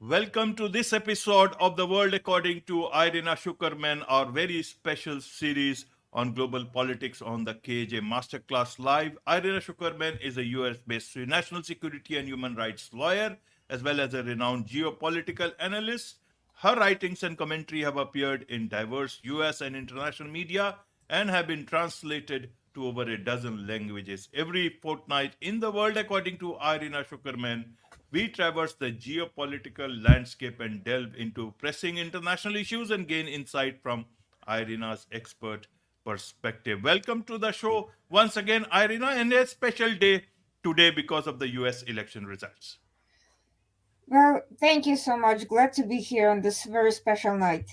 Welcome to this episode of The World According to Irina Tsukerman, our very special series on global politics on the KJ Masterclass Live. Irina Tsukerman is a US based national security and human rights lawyer, as well as a renowned geopolitical analyst. Her writings and commentary have appeared in diverse US and international media and have been translated to over a dozen languages. Every fortnight in the world, according to Irina Tsukerman, we traverse the geopolitical landscape and delve into pressing international issues and gain insight from Irina's expert perspective. Welcome to the show once again, Irina, and a special day today because of the US election results. Well, thank you so much. Glad to be here on this very special night.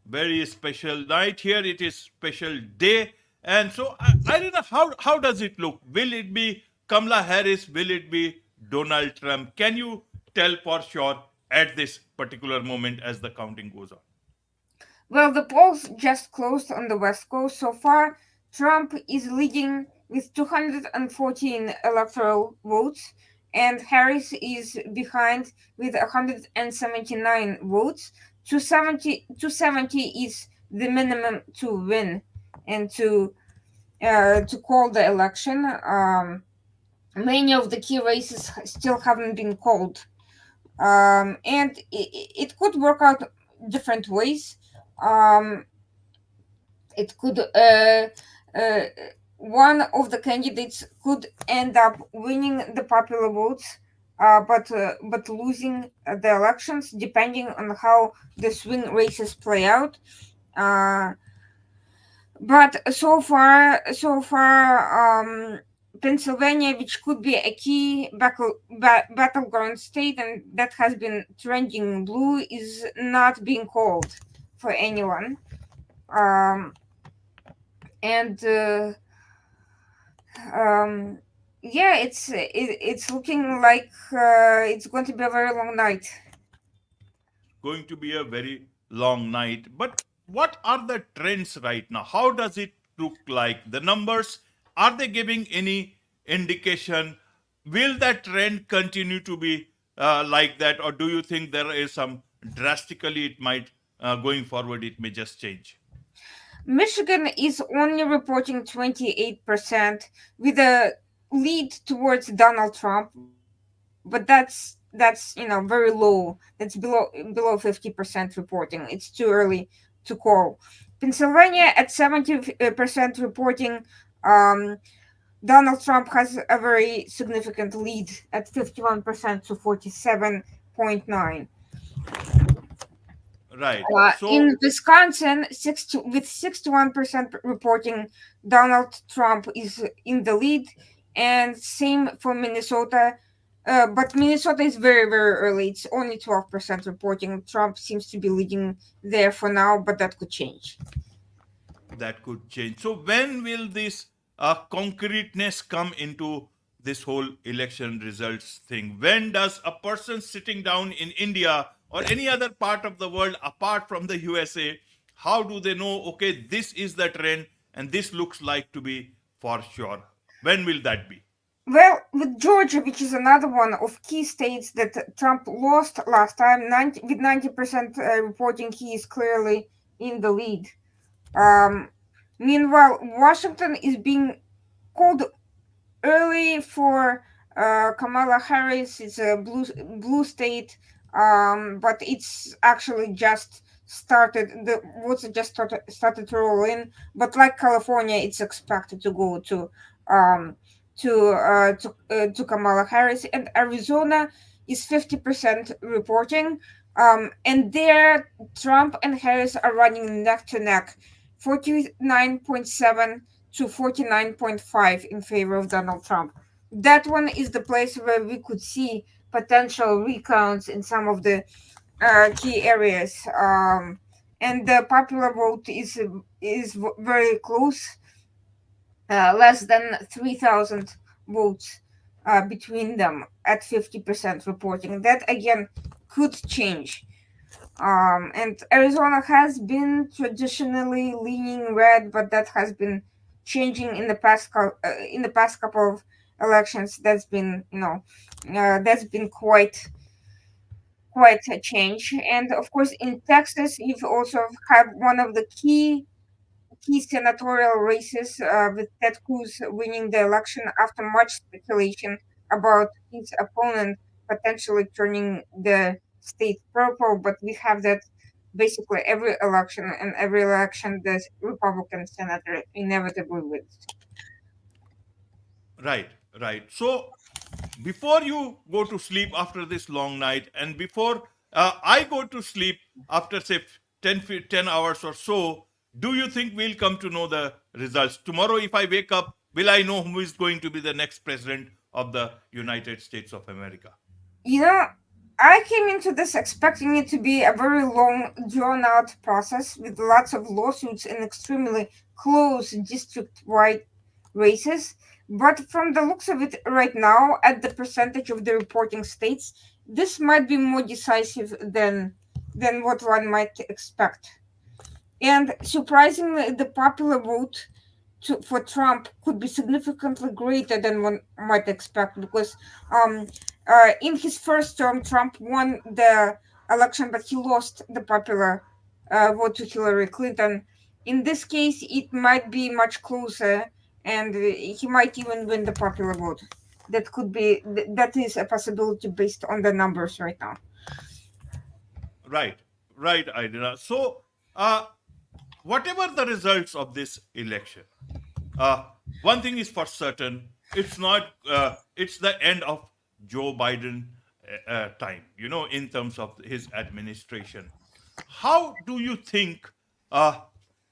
Very special night here. It is special day. And so, Irina, how does it look? Will it be Kamala Harris? Will it be Donald Trump? Can you tell for sure at this particular moment as the counting goes on? Well, the polls just closed on the West Coast. So far, Trump is leading with 214 electoral votes, and Harris is behind with 179 votes. 270 is the minimum to win and to call the election. Many of the key races still haven't been called, and it could work out different ways. Um, it could uh, One of the candidates could end up winning the popular votes, but losing the elections, depending on how the swing races play out. Uh, but so far, Pennsylvania, which could be a key battleground state and that has been trending blue, is not being called for anyone. Um, and um, yeah, it's looking like it's going to be a very long night. Going to be a very long night. But what are the trends right now? How does it look like? The numbers, are they giving any indication? Will that trend continue to be like that, or do you think there is some drastically it might going forward it may just change? Michigan is only reporting 28% with a lead towards Donald Trump, but that's very low. That's below 50% reporting. It's too early to call. Pennsylvania at 70% reporting. Um, Donald Trump has a very significant lead at 51% to 47.9. Right. In So Wisconsin, 61% reporting, Donald Trump is in the lead, and same for Minnesota. But Minnesota is very, very early. It's only 12% reporting. Trump seems to be leading there for now, but that could change. that could change. So when will this concreteness come into this whole election results thing? When does a person sitting down in India or any other part of the world apart from the USA, how do they know, okay, this is the trend and this looks like to be for sure? When will that be? Well, with Georgia, which is another one of key states that Trump lost last time, 90% reporting, he is clearly in the lead. Um, Meanwhile, Washington is being called early for Kamala Harris. It's a blue state, but it's actually just started. The votes just started to roll in. But like California, it's expected to go um, to Kamala Harris, and Arizona is 50% reporting. And there, Trump and Harris are running neck to neck, 49.7 to 49.5 in favor of Donald Trump. That one is the place where we could see potential recounts in some of the key areas. And the popular vote is very close, less than 3,000 votes between them at 50% reporting. That again could change. And Arizona has been traditionally leaning red, but that has been changing in the past couple of elections. That's been quite quite a change. And of course, in Texas, you've also had one of the key senatorial races, with Ted Cruz winning the election after much speculation about his opponent potentially turning the state purple. But we have that basically every election, and every election the Republican senator inevitably wins. Right, right. So before you go to sleep after this long night, and before I go to sleep after, say, 10 hours or so, do you think we'll come to know the results? Tomorrow, if I wake up, will I know who is going to be the next president of the United States of America? You know, I came into this expecting it to be a very long, drawn out process with lots of lawsuits and extremely close district wide races. But from the looks of it right now, at the percentage of the reporting states, this might be more decisive than what one might expect. And surprisingly, the popular vote for Trump could be significantly greater than one might expect, because um, in his first term, Trump won the election, but he lost the popular vote to Hillary Clinton. In this case, it might be much closer, and he might even win the popular vote. That is a possibility based on the numbers right now. Right, right, Idina. So, uh, whatever the results of this election, uh, one thing is for certain: it's not. It's the end of Joe Biden time. In terms of his administration. How do you think uh,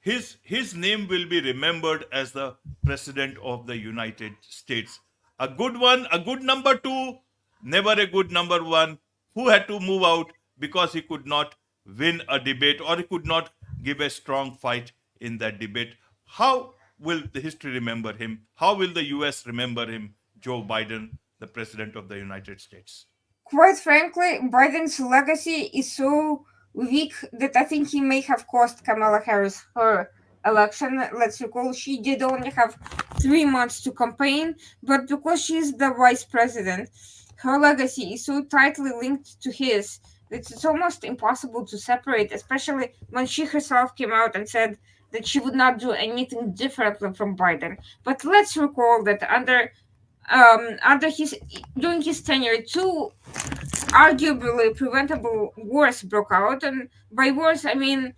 his name will be remembered as the president of the United States? A good one, a good number two, never a good number one, who had to move out because he could not win a debate, or he could not give a strong fight in that debate. How will the history remember him? How will the US remember him, Joe Biden, the president of the United States? Quite frankly, Biden's legacy is so weak that I think he may have cost Kamala Harris her election. Let's recall she did only have 3 months to campaign, but because she's the vice president, her legacy is so tightly linked to his that it's almost impossible to separate, especially when she herself came out and said that she would not do anything differently from Biden. But let's recall that under his during his tenure, two arguably preventable wars broke out, and by wars I mean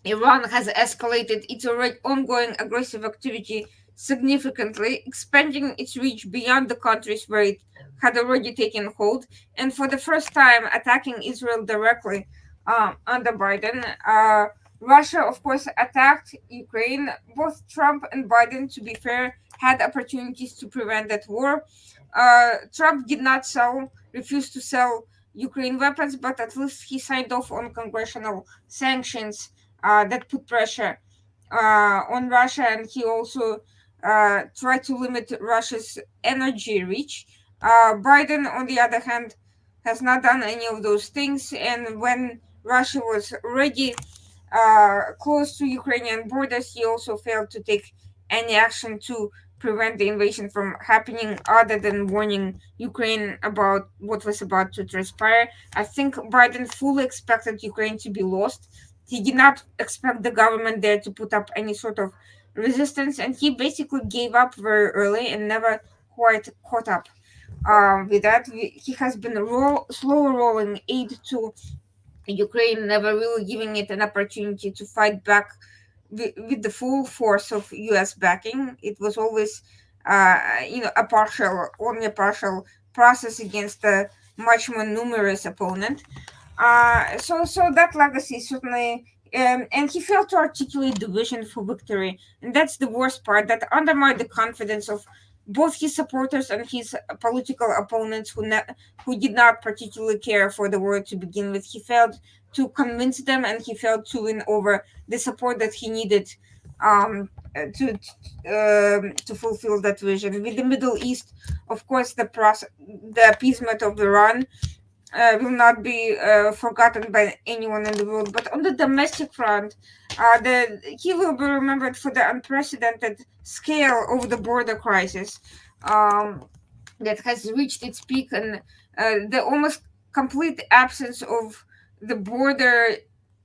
Iran has escalated its already ongoing aggressive activity significantly, expanding its reach beyond the countries where it had already taken hold, and for the first time attacking Israel directly under Biden. Russia, of course, attacked Ukraine. Both Trump and Biden, to be fair, had opportunities to prevent that war. Trump did not refuse to sell Ukraine weapons, but at least he signed off on congressional sanctions that put pressure on Russia, and he also tried to limit Russia's energy reach. Biden, on the other hand, has not done any of those things, and when Russia was already close to Ukrainian borders, he also failed to take any action to prevent the invasion from happening other than warning Ukraine about what was about to transpire. I think Biden fully expected Ukraine to be lost. He did not expect the government there to put up any sort of resistance, and he basically gave up very early and never quite caught up with that. He has been slow rolling aid to Ukraine, never really giving it an opportunity to fight back with the full force of U.S. backing. It was always, only a partial process against a much more numerous opponent. So that legacy certainly, and he failed to articulate the vision for victory, and that's the worst part. That undermined the confidence of both his supporters and his political opponents, who did not particularly care for the war to begin with. He failed to convince them, and he failed to win over the support that he needed to fulfill that vision. With the Middle East, of course, the appeasement of Iran will not be forgotten by anyone in the world. But on the domestic front, he will be remembered for the unprecedented scale of the border crisis um, that has reached its peak, and the almost complete absence of the border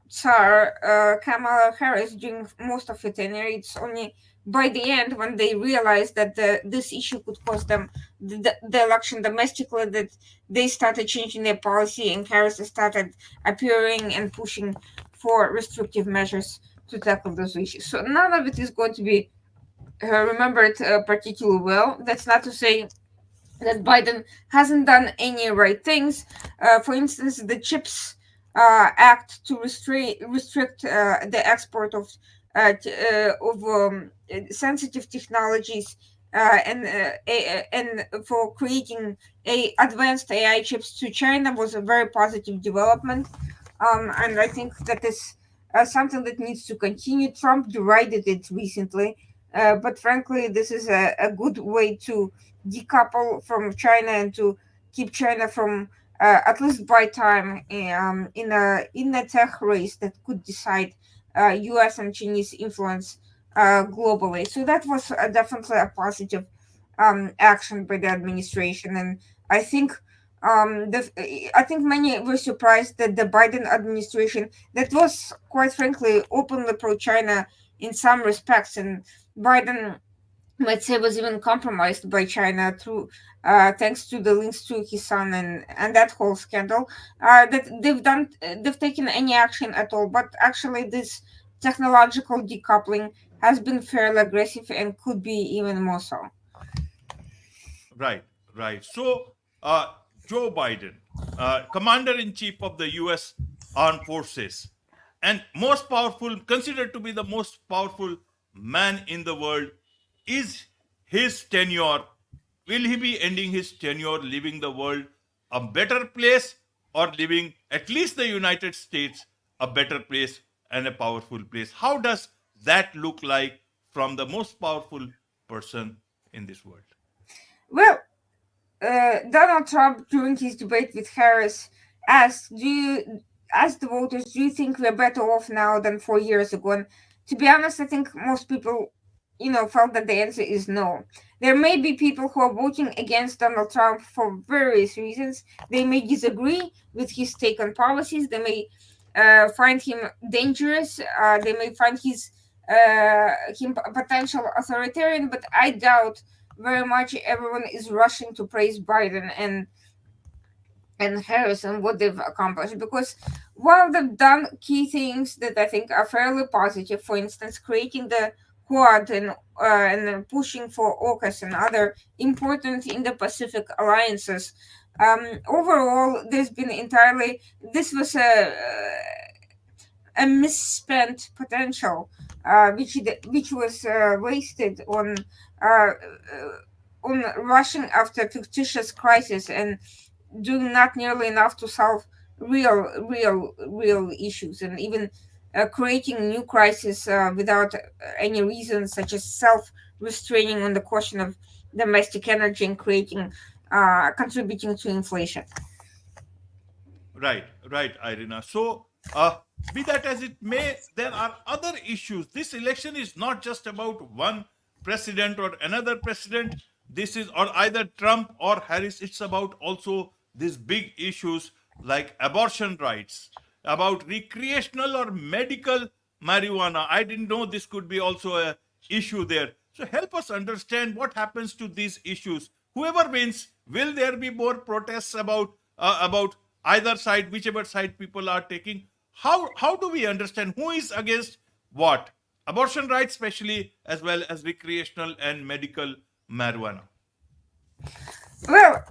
Tsar Kamala Harris during most of her tenure. It's only by the end when they realized that this issue could cost them the election domestically that they started changing their policy and Harris started appearing and pushing for restrictive measures to tackle those issues. So none of it is going to be remembered particularly well. That's not to say that Biden hasn't done any right things. For instance, the CHIPS Act to restrict the export of sensitive technologies and for creating a advanced AI chips to China was a very positive development, and I think that is something that needs to continue. Trump derided it recently, but frankly, this is a good way to decouple from China and to keep China from at least buy time in a tech race that could decide U.S. and Chinese influence globally. So that was definitely a positive action by the administration, and I think. I think many were surprised that the Biden administration, that was quite frankly openly pro-China in some respects, and Biden might say was even compromised by China through thanks to the links to his son and that whole scandal that they've taken any action at all. But actually, this technological decoupling has been fairly aggressive and could be even more so. Right, right. So, Joe Biden, Commander in Chief of the U.S. Armed Forces, and most powerful, considered to be the most powerful man in the world, is his tenure. Will he be ending his tenure, leaving the world a better place, or leaving at least the United States a better place and a powerful place? How does that look like from the most powerful person in this world? Well, Donald Trump during his debate with Harris asked, "Do you asked the voters, do you think we're better off now than 4 years ago?" And to be honest, I think most people, felt that the answer is no. There may be people who are voting against Donald Trump for various reasons. They may disagree with his take on policies. They may find him dangerous. They may find him potential authoritarian. But I doubt very much everyone is rushing to praise Biden and Harris and what they've accomplished, because while they've done key things that I think are fairly positive, for instance, creating the Quad and pushing for AUKUS and other important Indo-Pacific alliances, overall, there's been entirely this was a misspent potential, which was wasted uh, on rushing after fictitious crisis and doing not nearly enough to solve real issues, and even creating new crises without any reason, such as self-restraining on the question of domestic energy and creating contributing to inflation. Right, right, Irina. So, be that as it may, there are other issues. This election is not just about one president or another president. This is, or either Trump or Harris. It's about also these big issues like abortion rights, about recreational or medical marijuana. I didn't know this could be also a issue there. So help us understand what happens to these issues. Whoever wins, will there be more protests about either side, whichever side people are taking? How do we understand who is against what? Abortion rights, especially, as well as recreational and medical marijuana. Well,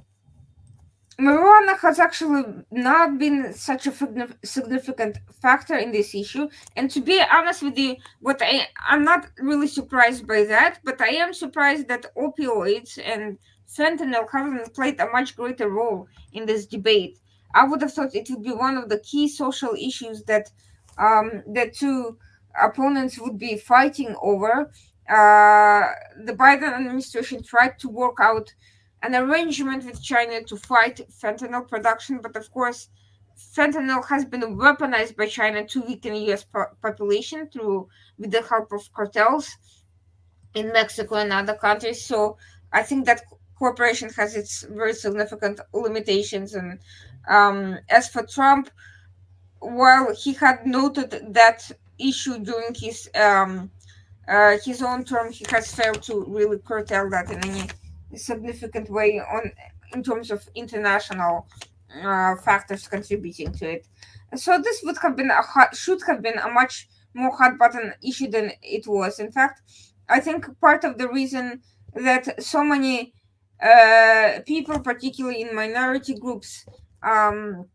marijuana has actually not been such a significant factor in this issue. And to be honest with you, I'm not really surprised by that, but I am surprised that opioids and fentanyl haven't played a much greater role in this debate. I would have thought it would be one of the key social issues that the two opponents would be fighting over. The Biden administration tried to work out an arrangement with China to fight fentanyl production, but of course, fentanyl has been weaponized by China to weaken U.S. population through with the help of cartels in Mexico and other countries. So I think that cooperation has its very significant limitations, and As for Trump, while he had noted that issue during his own term, he has failed to really curtail that in any significant way on in terms of international factors contributing to it. So this would have been should have been a much more hot button issue than it was. In fact, I think part of the reason that so many people, particularly in minority groups, um,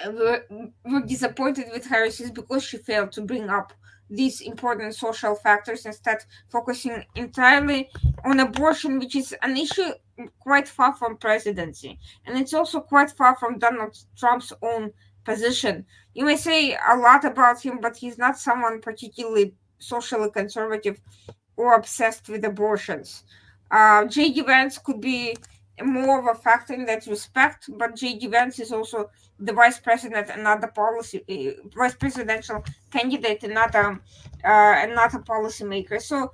were, were disappointed with Harris is because she failed to bring up these important social factors, instead focusing entirely on abortion, which is an issue quite far from presidency, and it's also quite far from Donald Trump's own position. You may say a lot about him, but he's not someone particularly socially conservative or obsessed with abortions. J.D. Vance could be more of a factor in that respect, but J.D. Vance is also the vice president and not the vice presidential candidate and not a policymaker. So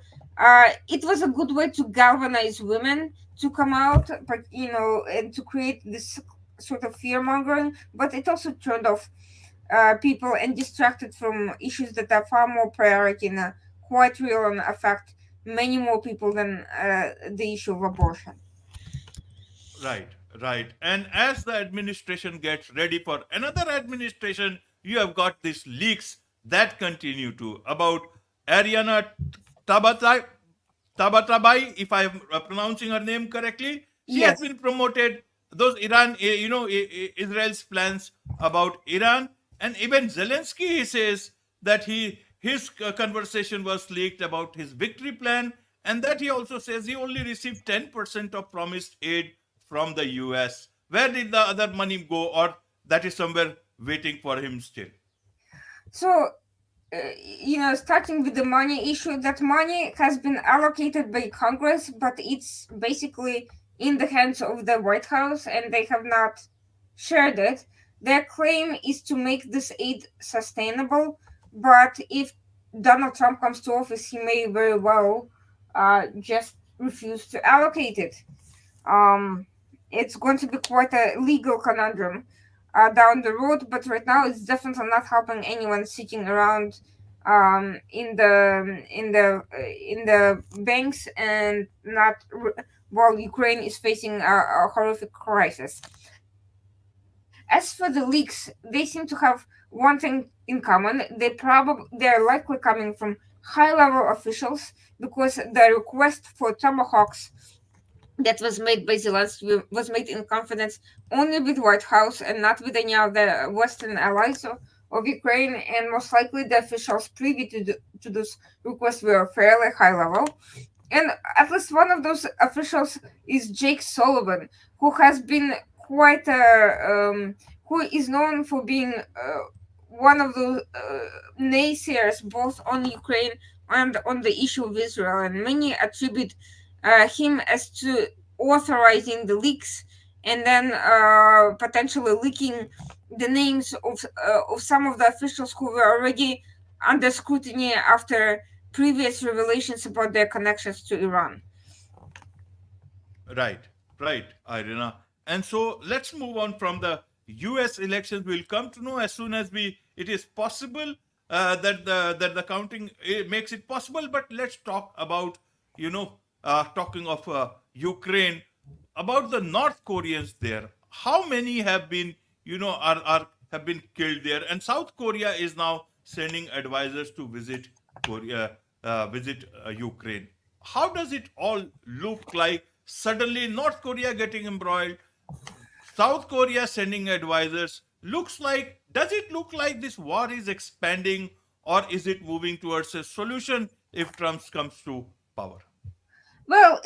it was a good way to galvanize women to come out, but and to create this sort of fear mongering. But it also turned off people and distracted from issues that are far more priority and quite real and affect many more people than the issue of abortion. Right, right. And as the administration gets ready for another administration, you have got these leaks that continue to about Ariana Tabatai, Tabatabai, if I am pronouncing her name correctly. She has Yes. been promoted. Those Iran, Israel's plans about Iran, and even Zelensky, he says that his conversation was leaked about his victory plan, and that he also says he only received 10% of promised aid from the US. Where did the other money go, or that is somewhere waiting for him still? So, starting with the money issue, that money has been allocated by Congress, but it's basically in the hands of the White House and they have not shared it. Their claim is to make this aid sustainable, but if Donald Trump comes to office, he may very well just refuse to allocate it. Um, it's going to be quite a legal conundrum down the road, but right now it's definitely not helping anyone sitting around in the banks and not while Ukraine is facing a horrific crisis. As for the leaks, they seem to have one thing in common. They're likely coming from high level officials because the request for tomahawks that was made by Zelensky was made in confidence only with White House and not with any of the Western allies of Ukraine, and most likely the officials privy to those requests were fairly high level. And at least one of those officials is Jake Sullivan, who has been quite who is known for being one of the naysayers both on Ukraine and on the issue of Israel, and many attribute him as to authorizing the leaks and then potentially leaking the names of some of the officials who were already under scrutiny after previous revelations about their connections to Iran. Right, right, Irina. And so let's move on from the U.S. elections. We'll come to know as soon as it is possible that the counting makes it possible. But let's talk about talking of Ukraine, about the North Koreans there. How many have been are have been killed there, and South Korea is now sending advisors to visit Ukraine. How does it all look like? Suddenly, North Korea getting embroiled, South Korea sending advisors. Looks like, does it look like this war is expanding, or is it moving towards a solution if Trump comes to power? Well,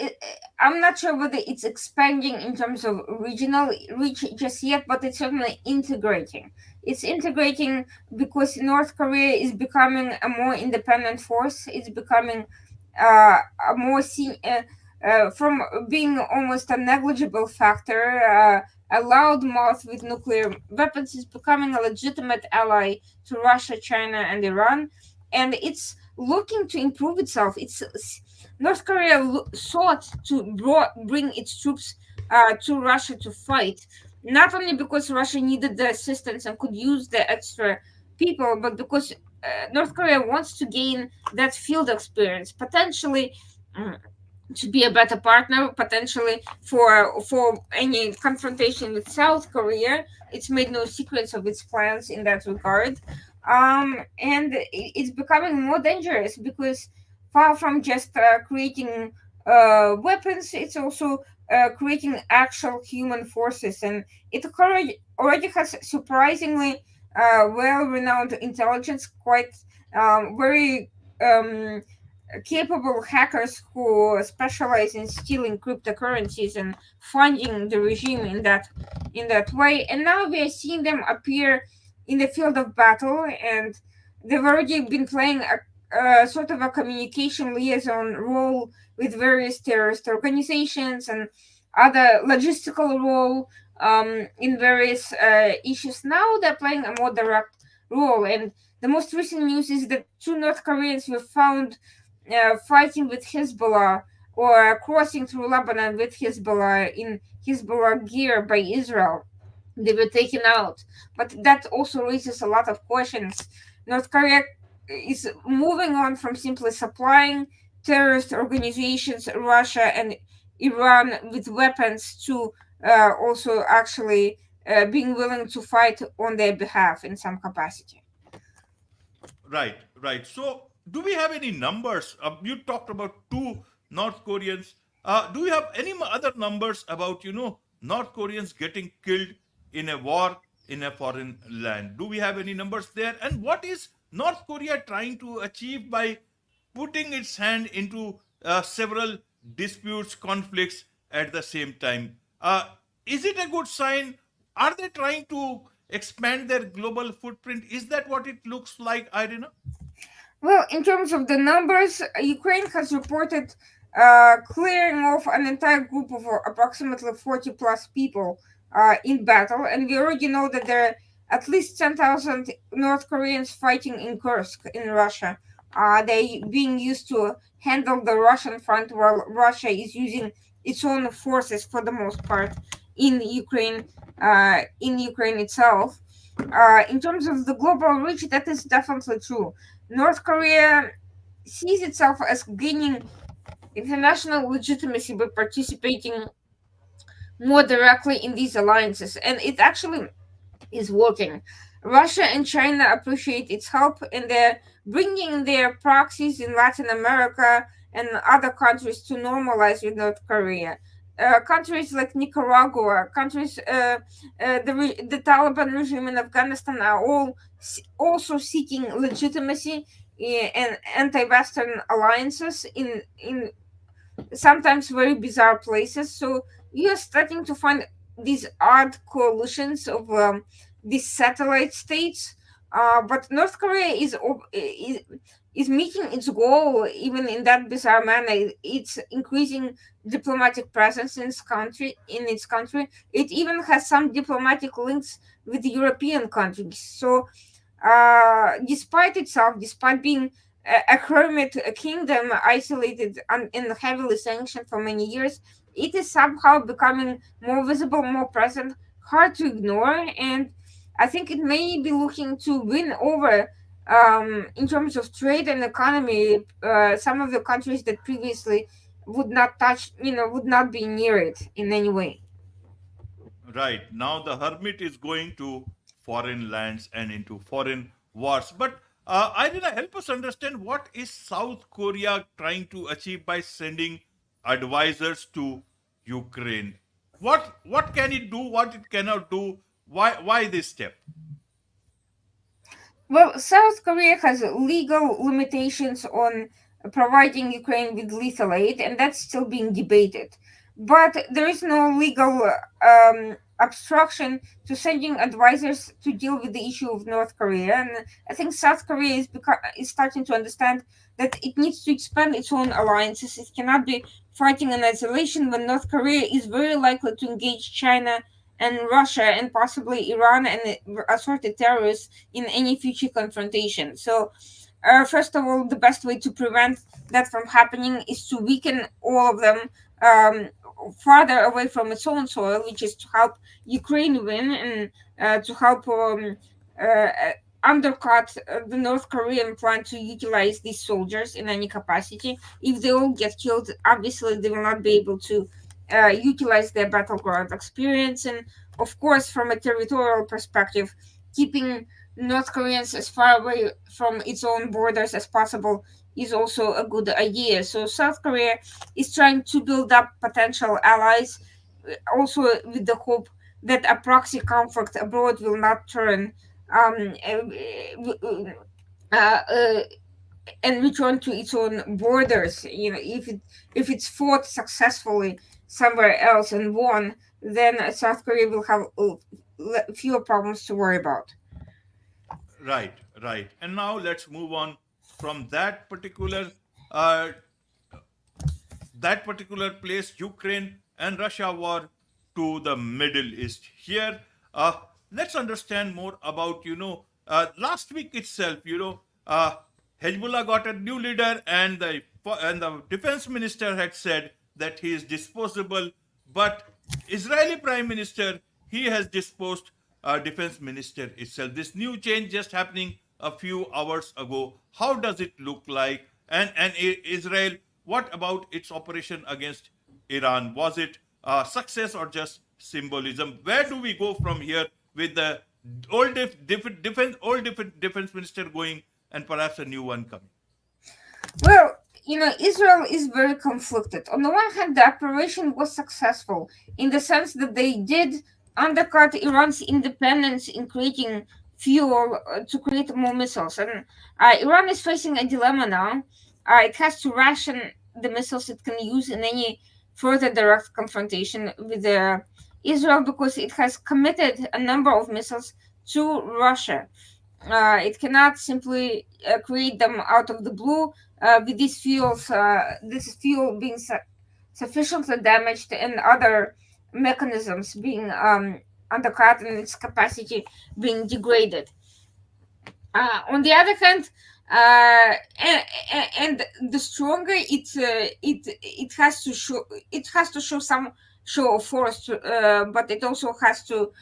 I'm not sure whether it's expanding in terms of regional reach just yet, but it's certainly integrating. It's integrating because North Korea is becoming a more independent force. It's becoming a more from being almost a negligible factor, a loudmouth with nuclear weapons, is becoming a legitimate ally to Russia, China, and Iran, and it's looking to improve itself. North Korea sought to bring its troops to Russia to fight, not only because Russia needed the assistance and could use the extra people, but because North Korea wants to gain that field experience, potentially. To be a better partner, potentially for any confrontation with South Korea. It's made no secrets of its plans in that regard, and it's becoming more dangerous because far from just creating weapons, it's also creating actual human forces, and it already has surprisingly well-renowned intelligence, quite very. Capable hackers who specialize in stealing cryptocurrencies and funding the regime in that way. And now we are seeing them appear in the field of battle, and they've already been playing a sort of a communication liaison role with various terrorist organizations and other logistical role in various issues. Now they're playing a more direct role, and the most recent news is that two North Koreans were found fighting with Hezbollah or crossing through Lebanon with Hezbollah in Hezbollah gear by Israel. They were taken out. But that also raises a lot of questions. North Korea is moving on from simply supplying terrorist organizations, Russia and Iran, with weapons to also actually being willing to fight on their behalf in some capacity. Right, right. So, do we have any numbers? You talked about two North Koreans. Do you have any other numbers about North Koreans getting killed in a war in a foreign land? Do we have any numbers there? And what is North Korea trying to achieve by putting its hand into several disputes, conflicts at the same time? Is it a good sign? Are they trying to expand their global footprint? Is that what it looks like, Irina? Well, in terms of the numbers, Ukraine has reported clearing off an entire group of approximately 40 plus people in battle, and we already know that there are at least 10,000 North Koreans fighting in Kursk in Russia. They being used to handle the Russian front while Russia is using its own forces for the most part in Ukraine, in Ukraine itself. In terms of the global reach, that is definitely true. North Korea sees itself as gaining international legitimacy by participating more directly in these alliances, and it actually is working. Russia and China appreciate its help, and they're bringing their proxies in Latin America and other countries to normalize with North Korea. Countries like Nicaragua, the Taliban regime in Afghanistan are all also seeking legitimacy and anti-Western alliances in sometimes very bizarre places. So you're starting to find these odd coalitions of these satellite states. But North Korea is meeting its goal even in that bizarre manner. It's increasing diplomatic presence in its country. It even has some diplomatic links with European countries. So despite being a hermit kingdom isolated and heavily sanctioned for many years, it is somehow becoming more visible, more present, hard to ignore, and I think it may be looking to win over, in terms of trade and economy, some of the countries that previously would not be near it in any way. Right. Now the hermit is going to foreign lands and into foreign wars. But Irina, help us understand what is South Korea trying to achieve by sending advisors to Ukraine? What can it do? What it cannot do? Why this step? Well, South Korea has legal limitations on providing Ukraine with lethal aid, and that's still being debated. But there is no legal obstruction to sending advisors to deal with the issue of North Korea. And I think South Korea is starting to understand that it needs to expand its own alliances. It cannot be fighting in isolation when North Korea is very likely to engage China and Russia and possibly Iran and assorted terrorists in any future confrontation. So, first of all, the best way to prevent that from happening is to weaken all of them, um, farther away from its own soil, which is to help Ukraine win and to help undercut the North Korean plan to utilize these soldiers in any capacity. If they all get killed, obviously they will not be able to utilize their battleground experience. And of course, from a territorial perspective, keeping North Koreans as far away from its own borders as possible is also a good idea. So South Korea is trying to build up potential allies, also with the hope that a proxy conflict abroad will not turn um, uh, uh, and return to its own borders. If it's fought successfully somewhere else and won, then South Korea will have fewer problems to worry about. Right, right. And now let's move on from uh, that particular place, Ukraine and Russia war, to the Middle East. Here, let's understand more about, last week itself, Hezbollah got a new leader, and the defense minister had said that he is disposable, but Israeli Prime Minister, he has disposed defense minister itself. This new change just happening a few hours ago. How does it look like? And Israel, what about its operation against Iran? Was it a success or just symbolism? Where do we go from here with the old defense minister going and perhaps a new one coming? Well, Israel is very conflicted. On the one hand, the operation was successful in the sense that they did undercut Iran's independence in creating fuel to create more missiles. And Iran is facing a dilemma now. It has to ration the missiles it can use in any further direct confrontation with Israel, because it has committed a number of missiles to Russia. It cannot simply create them out of the blue with this fuel being sufficiently damaged and other mechanisms being undercut and its capacity being degraded. On the other hand, and the stronger it has to show some show of force, but it also has to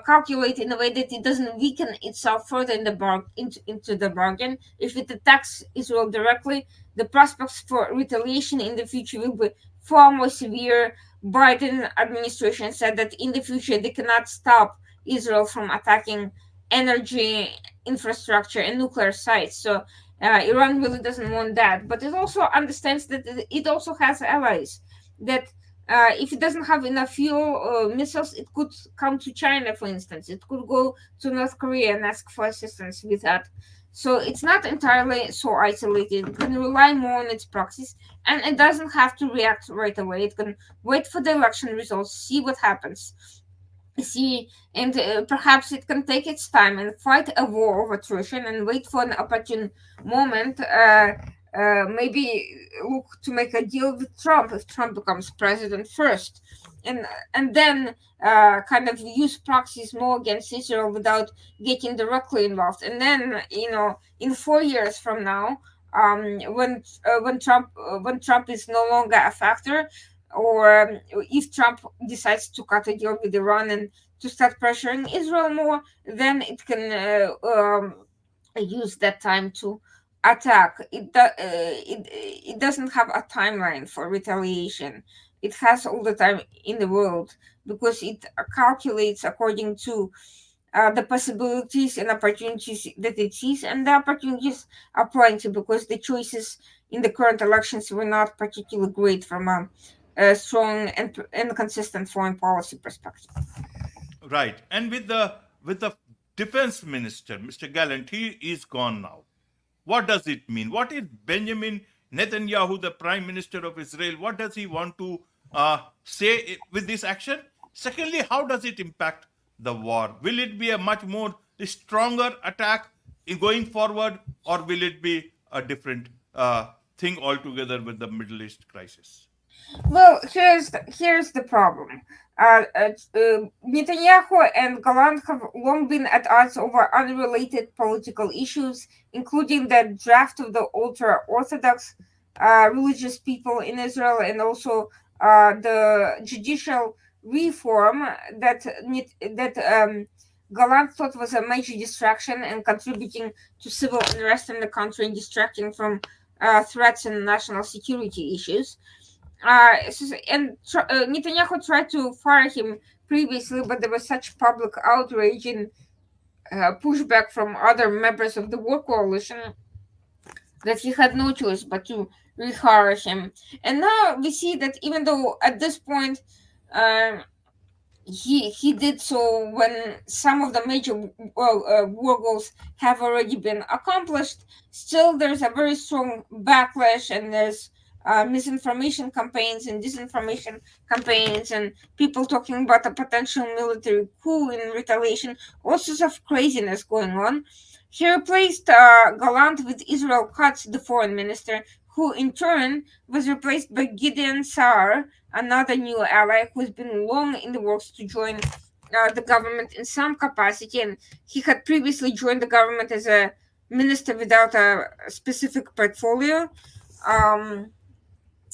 calculate in a way that it doesn't weaken itself further into the bargain. If it attacks Israel directly, the prospects for retaliation in the future will be far more severe. Biden administration said that in the future they cannot stop Israel from attacking energy infrastructure and nuclear sites. So Iran really doesn't want that, but it also understands that it also has allies. That if it doesn't have enough fuel missiles, it could come to China, for instance. It could go to North Korea and ask for assistance with that. So it's not entirely so isolated. It can rely more on its proxies, and it doesn't have to react right away. It can wait for the election results, see what happens, see, and perhaps it can take its time and fight a war of attrition and wait for an opportune moment. Maybe look to make a deal with Trump if Trump becomes president first, and then kind of use proxies more against Israel without getting directly involved. And then, in 4 years from now, when Trump is no longer a factor, or if Trump decides to cut a deal with Iran and to start pressuring Israel more, then it can use that time to attack. It doesn't have a timeline for retaliation. It has all the time in the world because it calculates according to the possibilities and opportunities that it sees, and the opportunities are plenty because the choices in the current elections were not particularly great from a strong and consistent foreign policy perspective. Right. And with the defense minister, Mr. Gallant, he is gone now. What does it mean? What is Benjamin Netanyahu, the prime minister of Israel, what does he want to say with this action? Secondly, how does it impact the war? Will it be a much more stronger attack in going forward, or will it be a different thing altogether with the Middle East crisis? Well, here's the problem. Netanyahu and Gallant have long been at odds over unrelated political issues, including the draft of the ultra-Orthodox religious people in Israel, and also the judicial reform that Gallant thought was a major distraction and contributing to civil unrest in the country and distracting from threats and national security issues. Netanyahu tried to fire him previously, but there was such public outrage and pushback from other members of the war coalition that he had no choice but to rehire him. And now we see that even though at this point um, he did so when some of the major war goals have already been accomplished. Still, there's a very strong backlash, and there's misinformation campaigns and disinformation campaigns, and people talking about a potential military coup in retaliation. All sorts of craziness going on. He replaced Gallant with Israel Katz, the foreign minister, who in turn was replaced by Gideon Saar, another new ally who's been long in the works to join the government in some capacity. And he had previously joined the government as a minister without a specific portfolio. Um,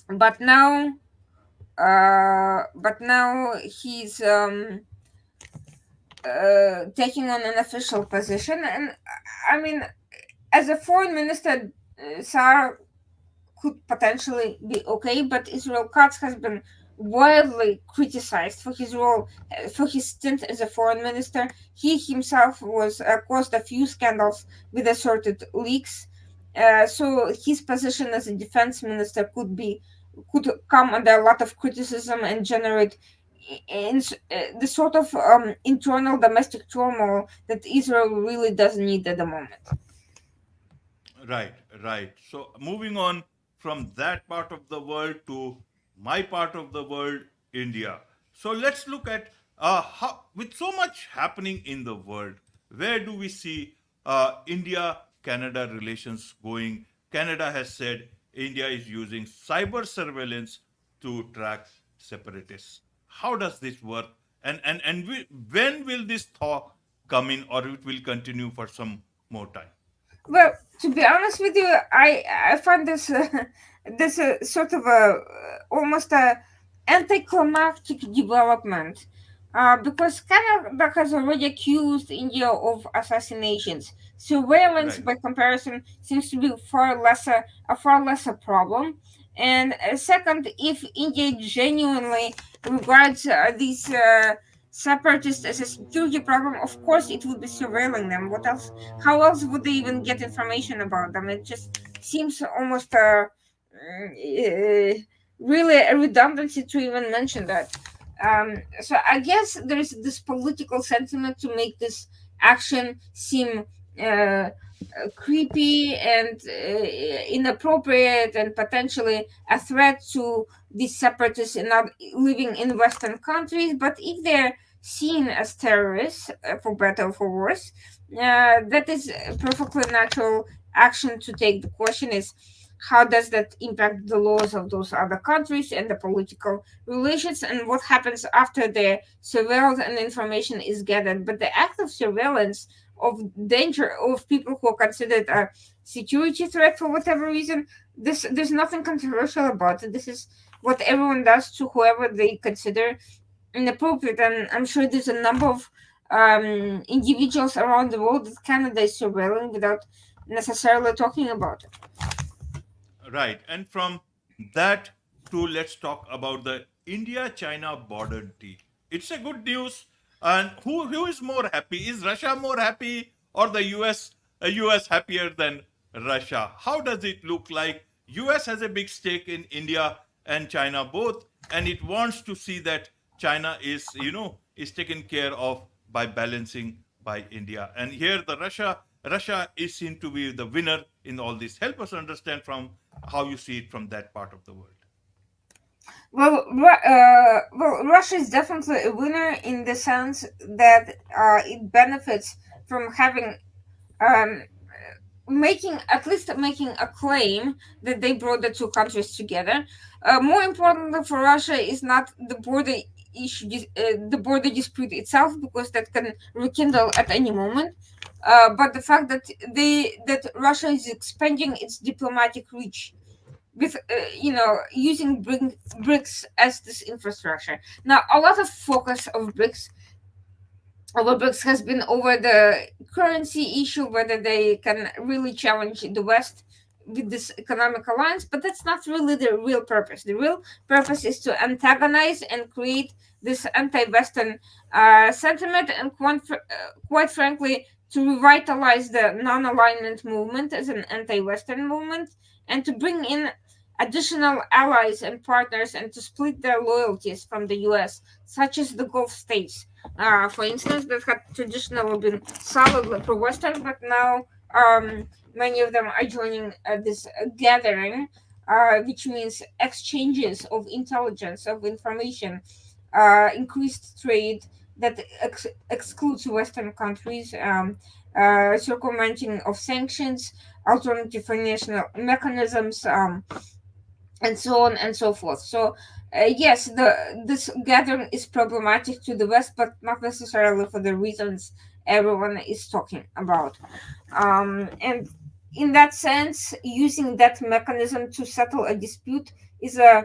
but now, but now he's taking on an official position. And I mean, as a foreign minister, Saar could potentially be okay, but Israel Katz has been widely criticized for his role, for his stint as a foreign minister. He himself was caused a few scandals with assorted leaks. So his position as a defense minister could come under a lot of criticism and generate the sort of internal domestic turmoil that Israel really does need at the moment. Right, right. So moving on from that part of the world to my part of the world, India. So let's look at how, with so much happening in the world, where do we see India-Canada relations going? Canada has said India is using cyber surveillance to track separatists. How does this work? When will this thaw come in, or it will continue for some more time? Well, to be honest with you, I find this this sort of a almost a anticlimactic development, because Canada has already accused India of assassinations. Surveillance, Right. by comparison, seems to be a far lesser problem. And second, if India genuinely regards these separatists as a security problem, of course it would be surveilling them. What else? How else would they even get information about them? It just seems almost really a redundancy to even mention that. So I guess there is this political sentiment to make this action seem creepy and inappropriate and potentially a threat to these separatists not living in Western countries. But if they're seen as terrorists, for better or for worse, that is a perfectly natural action to take. The question is, how does that impact the laws of those other countries and the political relations, and what happens after the surveillance and information is gathered? But the act of surveillance of danger of people who are considered a security threat for whatever reason, this there's nothing controversial about it. This is what everyone does to whoever they consider inappropriate. And I'm sure there's a number of individuals around the world that Canada is surveilling without necessarily talking about it. Right. And from that to let's talk about the India-China border deal. It's a good news. And who is more happy? Is Russia more happy, or the US happier than Russia? How does it look like? US has a big stake in India and China both, and it wants to see that China is taken care of by balancing by India. And here the Russia is seen to be the winner in all this. Help us understand from how you see it from that part of the world. Well, Russia is definitely a winner in the sense that it benefits from having um, making a claim that they brought the two countries together. More importantly for Russia is not the the border dispute itself, because that can rekindle at any moment. But the fact that Russia is expanding its diplomatic reach, with using BRICS as this infrastructure. Now, a lot of focus of BRICS has been over the currency issue, whether they can really challenge the West with this economic alliance, but that's not really the real purpose. The real purpose is to antagonize and create this anti-Western sentiment, and quite frankly, to revitalize the non-alignment movement as an anti-Western movement, and to bring in additional allies and partners, and to split their loyalties from the US, such as the Gulf states, for instance, that had traditionally been solidly pro-Western, but now many of them are joining this gathering, which means exchanges of intelligence, of information, increased trade that excludes Western countries, circumventing of sanctions, alternative financial mechanisms, and so on and so forth. So, yes, the this gathering is problematic to the West, but not necessarily for the reasons everyone is talking about. And in that sense, using that mechanism to settle a dispute is a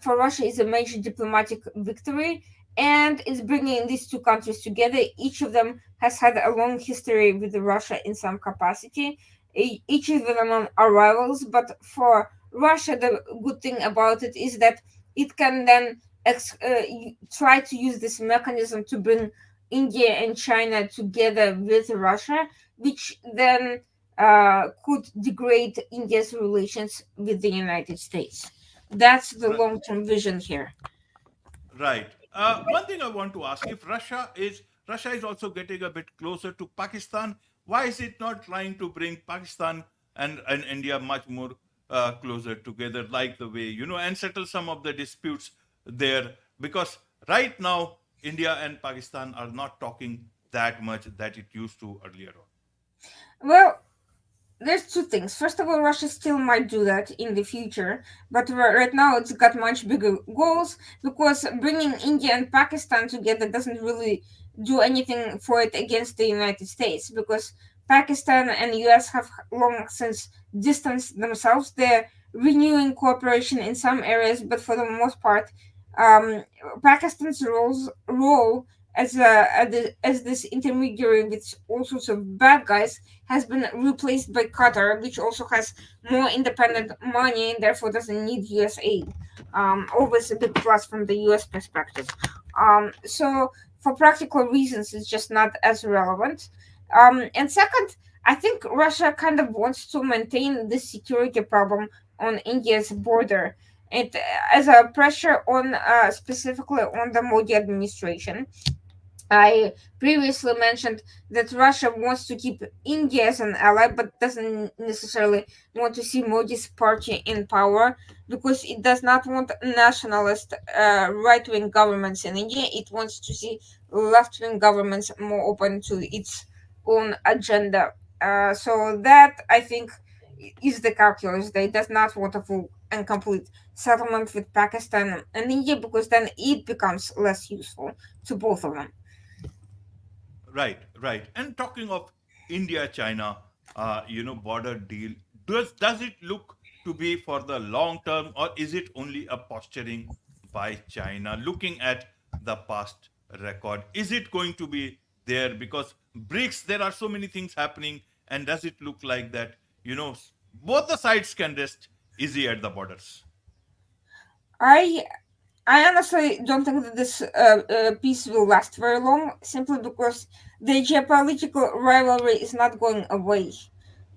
for Russia is a major diplomatic victory, and is bringing these two countries together. Each of them has had a long history with Russia in some capacity. Each of them are rivals, but for Russia, the good thing about it is that it can then try to use this mechanism to bring India and China together with Russia, which then could degrade India's relations with the United States. That's the Ri- long term vision here. Right. One thing I want to ask: if Russia is also getting a bit closer to Pakistan, why is it not trying to bring Pakistan and India much more closer together, like the way and settle some of the disputes there? Because right now, India and Pakistan are not talking that much that it used to earlier on. Well, there's two things. First of all, Russia still might do that in the future, but right now it's got much bigger goals, because bringing India and Pakistan together doesn't really do anything for it against the United States, because Pakistan and US have long since distanced themselves. They're renewing cooperation in some areas, but for the most part, um, Pakistan's role as this intermediary with all sorts of bad guys has been replaced by Qatar, which also has more independent money and therefore doesn't need US aid. Always a big plus from the US perspective. So, for practical reasons, it's just not as relevant. And second, I think Russia kind of wants to maintain this security problem on India's border. It as a pressure on specifically on the Modi administration. I previously mentioned that Russia wants to keep India as an ally, but doesn't necessarily want to see Modi's party in power, because it does not want nationalist right wing governments in India. It wants to see left wing governments more open to its own agenda. So that, I think, is the calculus. They does not want a full and complete settlement with Pakistan and India, because then it becomes less useful to both of them. Right, right. And talking of India-China, border deal, does it look to be for the long term, or is it only a posturing by China? Looking at the past record, is it going to be there? Because BRICS, there are so many things happening, and does it look like that? Both the sides can rest easy at the borders. I I honestly don't think that this peace will last very long, simply because the geopolitical rivalry is not going away,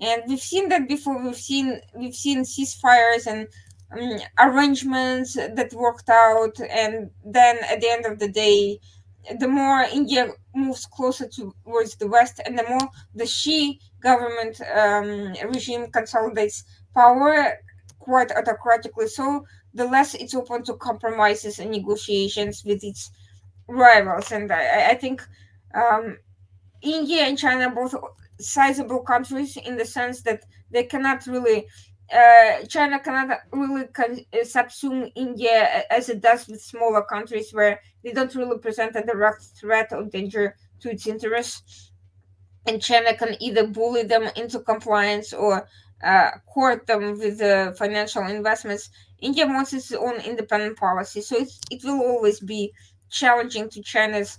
and we've seen that before. We've seen ceasefires and arrangements that worked out, and then at the end of the day, the more India moves closer towards the West, and the more the Xi government regime consolidates power quite autocratically, so the less it's open to compromises and negotiations with its rivals. And I think um, India and China are both sizable countries in the sense that they cannot really. China cannot really subsume India as it does with smaller countries, where they don't really present a direct threat or danger to its interests, and China can either bully them into compliance or court them with financial investments. India wants its own independent policy, so it will always be challenging to China's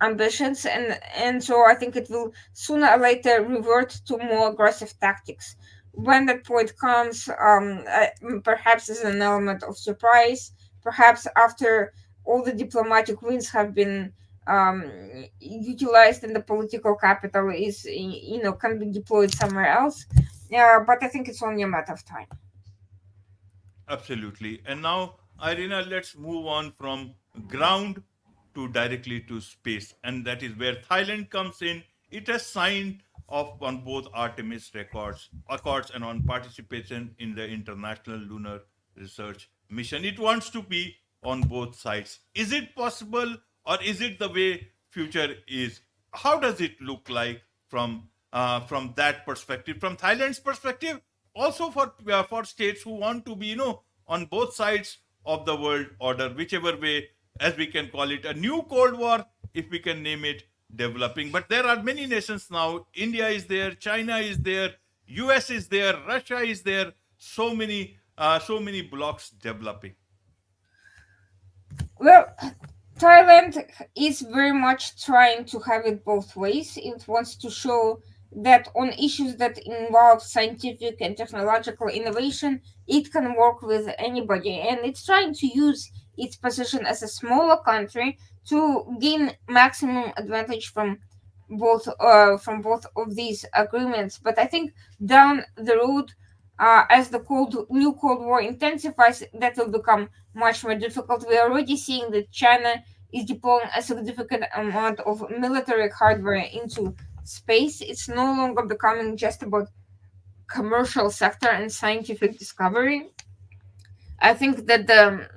ambitions, and so I think it will sooner or later revert to more aggressive tactics. When that point comes, perhaps as an element of surprise, perhaps after all the diplomatic wins have been um, utilized and the political capital is can be deployed somewhere else. Yeah, but I think it's only a matter of time. Absolutely. And now, Irina, let's move on from ground to directly to space. And that is where Thailand comes in. It has signed off on both Artemis accords and on participation in the International Lunar Research Mission. It wants to be on both sides. Is it possible, or is it the way future is? How does it look like from that perspective, from Thailand's perspective, also for states who want to be, on both sides of the world order, whichever way, as we can call it, a new Cold War, if we can name it, developing. But there are many nations now. India is there, China is there, US is there, Russia is there. So many blocks developing. Well, Thailand is very much trying to have it both ways. It wants to show that on issues that involve scientific and technological innovation, it can work with anybody. And it's trying to use its position as a smaller country to gain maximum advantage from both of these agreements. But I think down the road, as the new Cold War intensifies, that will become much more difficult. We're already seeing that China is deploying a significant amount of military hardware into space. It's no longer becoming just about commercial sector and scientific discovery. I think that the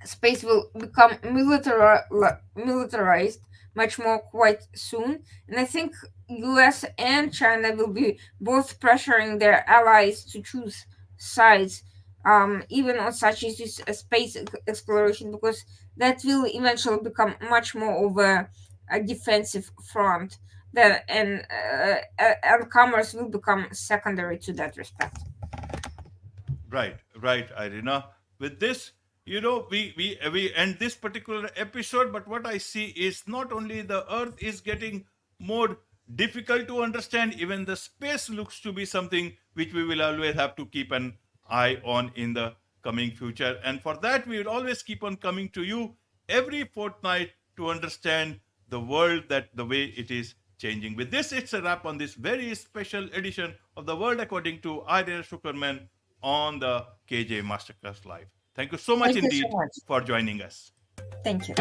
space will become militarized much more quite soon, and I think US and China will be both pressuring their allies to choose sides, even on such issues as space exploration, because that will eventually become much more of a defensive front, and commerce will become secondary to that respect. Right, Irina. With this, we end this particular episode. But what I see is not only the Earth is getting more difficult to understand, even the space looks to be something which we will always have to keep an eye on in the coming future. And for that, we will always keep on coming to you every fortnight to understand the world, that the way it is changing. With this, it's a wrap on this very special edition of the World According to Irina Shukerman on the KJ Masterclass Live. Thank you so much Thank you so indeed much. for joining us. Thank you.